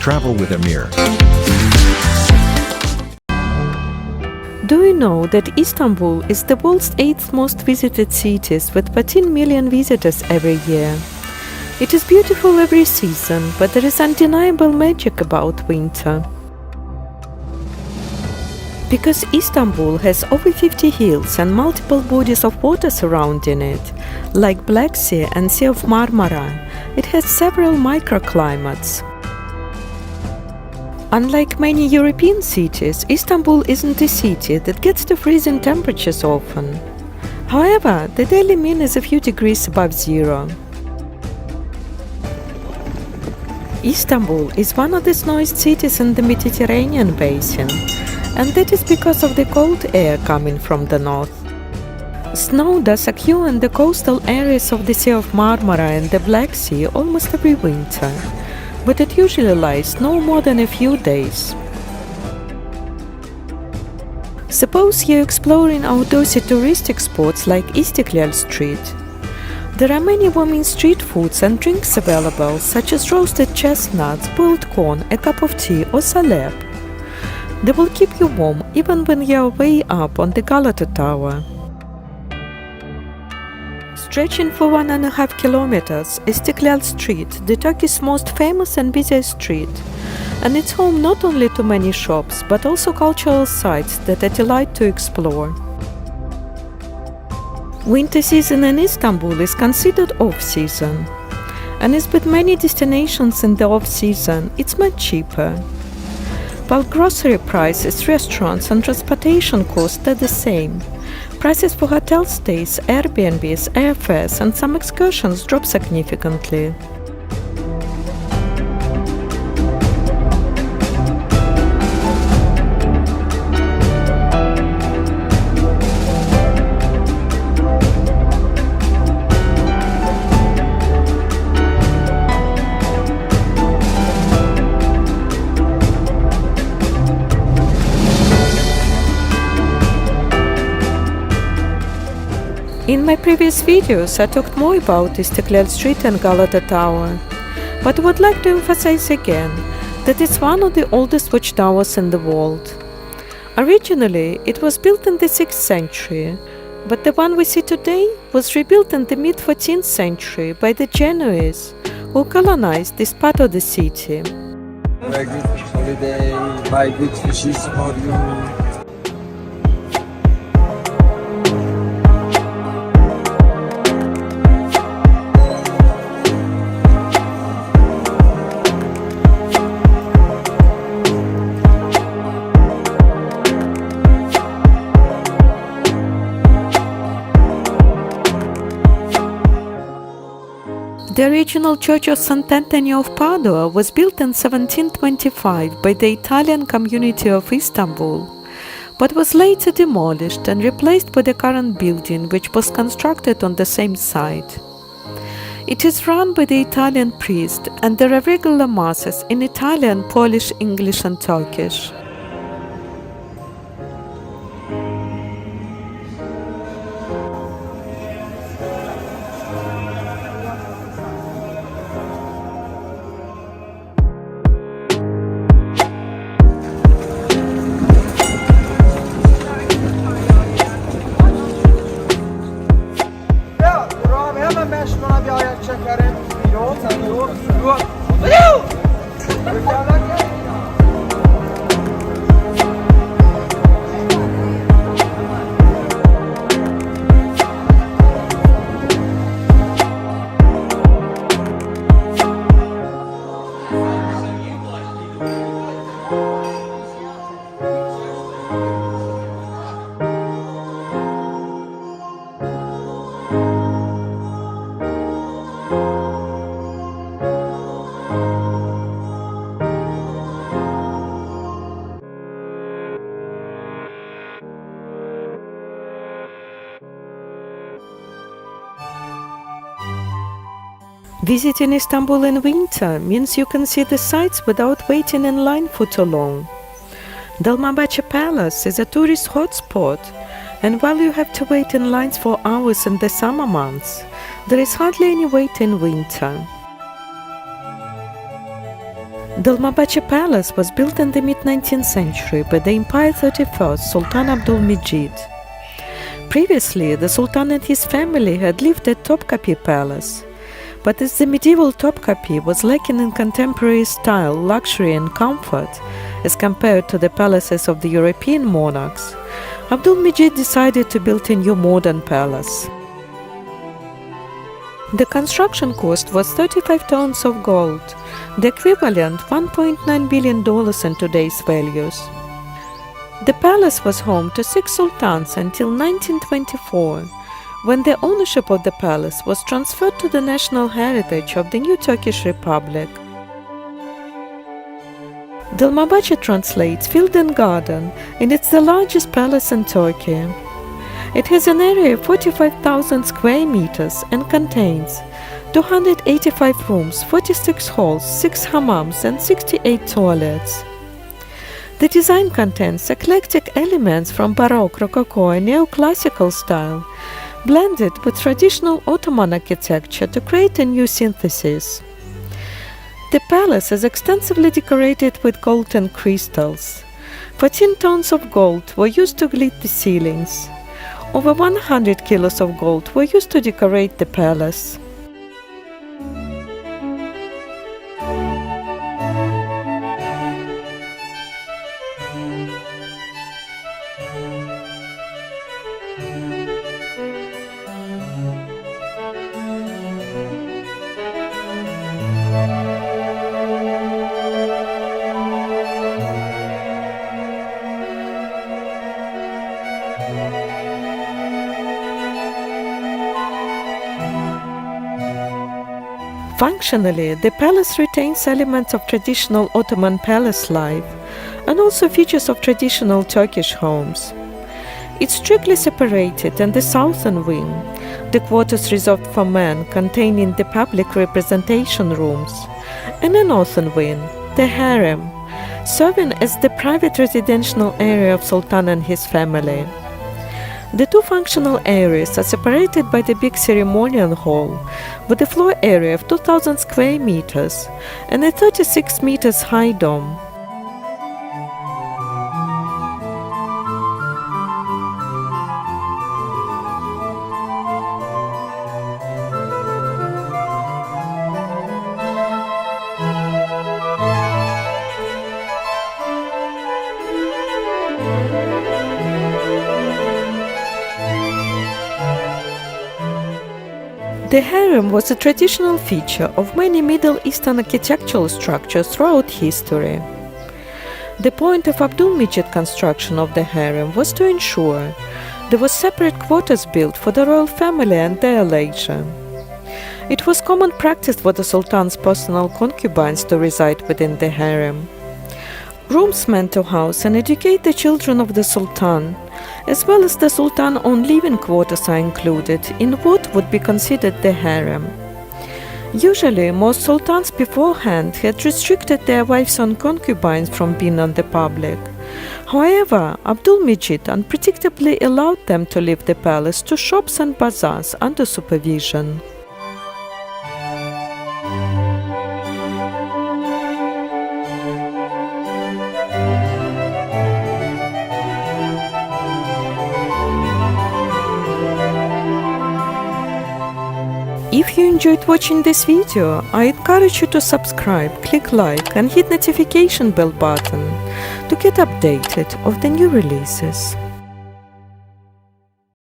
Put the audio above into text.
Travel with Ameer. Do you know that Istanbul is the world's 8th most visited city with 14 million visitors every year? It is beautiful every season, but there is undeniable magic about winter. Because Istanbul has over 50 hills and multiple bodies of water surrounding it, like Black Sea and Sea of Marmara, it has several microclimates. Unlike many European cities, Istanbul isn't a city that gets to freezing temperatures often. However, the daily mean is a few degrees above zero. Istanbul is one of the snowiest cities in the Mediterranean basin, and that is because of the cold air coming from the north. Snow does occur in the coastal areas of the Sea of Marmara and the Black Sea almost every winter, but it usually lies no more than a few days. Suppose you're exploring outdoorsy touristic spots like Istiklal Street. There are many warming street foods and drinks available, such as roasted chestnuts, boiled corn, a cup of tea or salep. They will keep you warm even when you're way up on the Galata Tower. Stretching for 1.5 kilometers, Istiklal Street, the Turkey's most famous and busiest street, and it's home not only to many shops, but also cultural sites that are a delight to explore. Winter season in Istanbul is considered off-season, and as with many destinations in the off-season, it's much cheaper. While grocery prices, restaurants and transportation costs are the same, prices for hotel stays, Airbnbs, airfares and some excursions drop significantly. In my previous videos I talked more about Istiklal Street and Galata Tower, but I would like to emphasize again that it's one of the oldest watchtowers in the world. Originally it was built in the 6th century, but the one we see today was rebuilt in the mid-14th century by the Genoese, who colonized this part of the city. A good holiday, buy good fishes for you. The original church of Sant'Antonio of Padua was built in 1725 by the Italian community of Istanbul, but was later demolished and replaced by the current building, which was constructed on the same site. It is run by the Italian priest, and there are regular masses in Italian, Polish, English and Turkish. Visiting Istanbul in winter means you can see the sights without waiting in line for too long. Dolmabahce Palace is a tourist hotspot, and while you have to wait in lines for hours in the summer months, there is hardly any wait in winter. Dolmabahce Palace was built in the mid-19th century by the Empire 31st Sultan Abdulmejid. Previously, the Sultan and his family had lived at Topkapi Palace, but as the medieval Topkapi was lacking in contemporary style, luxury and comfort as compared to the palaces of the European monarchs, Abdulmejid decided to build a new modern palace. The construction cost was 35 tons of gold, the equivalent $1.9 billion in today's values. The palace was home to 6 sultans until 1924, when the ownership of the palace was transferred to the national heritage of the new Turkish Republic. Dolmabahce translates field and garden, and it's the largest palace in Turkey. It has an area of 45,000 square meters and contains 285 rooms, 46 halls, 6 hammams and 68 toilets. The design contains eclectic elements from Baroque, Rococo and Neoclassical style, blended with traditional Ottoman architecture to create a new synthesis. The palace is extensively decorated with gold and crystals. 14 tons of gold were used to gild the ceilings. Over 100 kilos of gold were used to decorate the palace. Functionally, the palace retains elements of traditional Ottoman palace life and also features of traditional Turkish homes. It's strictly separated in the southern wing, the quarters reserved for men containing the public representation rooms, and the northern wing, the harem, serving as the private residential area of Sultan and his family. The two functional areas are separated by the big ceremonial hall, with a floor area of 2,000 square meters and a 36 meters high dome. The harem was a traditional feature of many Middle Eastern architectural structures throughout history. The point of Abdulmejid construction of the harem was to ensure there were separate quarters built for the royal family and their leisure. It was common practice for the Sultan's personal concubines to reside within the harem. Rooms meant to house and educate the children of the Sultan, as well as the Sultan's own living quarters, are included in what would be considered the harem. Usually, most sultans beforehand had restricted their wives and concubines from being on the public. However, Abdulmejid unpredictably allowed them to leave the palace to shops and bazaars under supervision. If you enjoyed watching this video, I encourage you to subscribe, click like and hit notification bell button to get updated of the new releases.